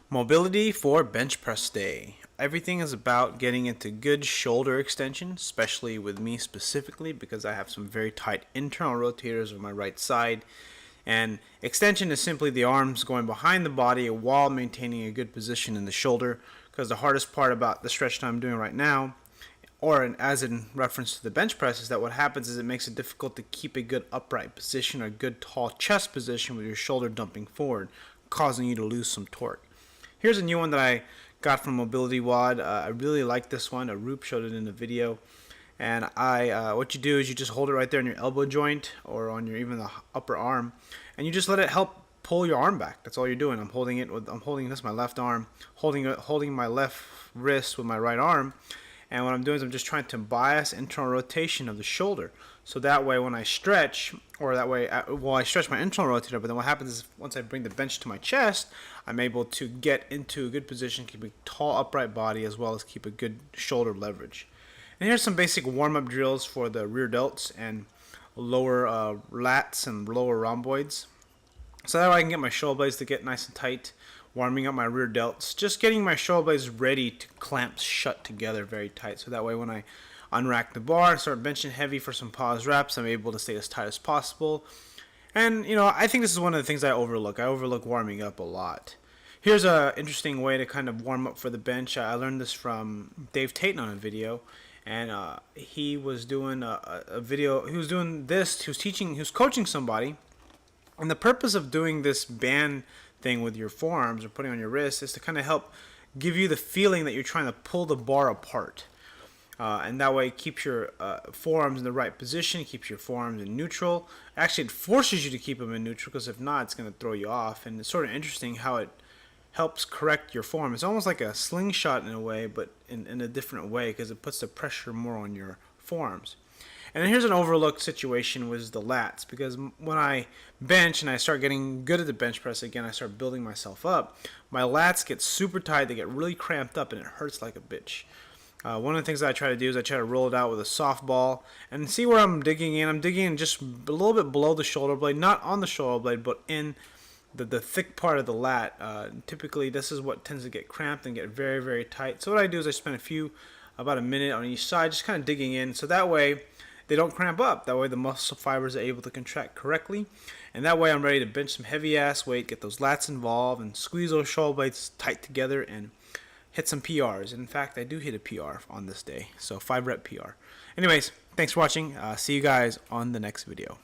Mobility for bench press day. Everything is about getting into good shoulder extension, especially with me specifically because I have some very tight internal rotators on my right side. And extension is simply the arms going behind the body while maintaining a good position in the shoulder, because the hardest part about the stretch that I'm doing right now, or as in reference to the bench press, is that what happens is it makes it difficult to keep a good upright position or good tall chest position with your shoulder dumping forward, causing you to lose some torque. Here's a new one that I got from Mobility WOD. I really like this one. Arup showed it in the video. And what you do is you just hold it right there in your elbow joint or on your even the upper arm, and you just let it help pull your arm back. That's all you're doing. I'm holding this my left arm, holding my left wrist with my right arm. And what I'm doing is I'm just trying to bias internal rotation of the shoulder. So that way when I stretch, I stretch my internal rotator, but then what happens is once I bring the bench to my chest, I'm able to get into a good position, keep a tall upright body, as well as keep a good shoulder leverage. And here's some basic warm-up drills for the rear delts and lower lats and lower rhomboids. So that way I can get my shoulder blades to get nice and tight, warming up my rear delts, just getting my shoulder blades ready to clamp shut together very tight. So that way when I unrack the bar, start benching heavy for some pause reps, I'm able to stay as tight as possible. And I think this is one of the things I overlook. I overlook warming up a lot. Here's an interesting way to kind of warm up for the bench. I learned this from Dave Tate on a video. And he was doing a video. He was doing this. He was coaching somebody. And the purpose of doing this band thing with your forearms or putting on your wrists is to kind of help give you the feeling that you're trying to pull the bar apart. And that way it keeps your forearms in the right position, keeps your forearms in neutral. Actually, it forces you to keep them in neutral, because if not, it's going to throw you off. And it's sort of interesting how it helps correct your form. It's almost like a slingshot in a way, but in a different way, because it puts the pressure more on your forearms. And then here's an overlooked situation with the lats, because when I bench and I start getting good at the bench press again, I start building myself up, my lats get super tight, they get really cramped up, and it hurts like a bitch. One of the things that I try to do is I try to roll it out with a softball and see where I'm digging in. I'm digging in just a little bit below the shoulder blade, not on the shoulder blade, but in the thick part of the lat. Typically this is what tends to get cramped and get very, very tight. So what I do is I spend about a minute on each side, just kind of digging in, so that way they don't cramp up. That way the muscle fibers are able to contract correctly, and that way I'm ready to bench some heavy ass weight, get those lats involved, and squeeze those shoulder blades tight together and hit some PRs. In fact, I do hit a PR on this day, so 5 rep PR. Anyways, thanks for watching. See you guys on the next video.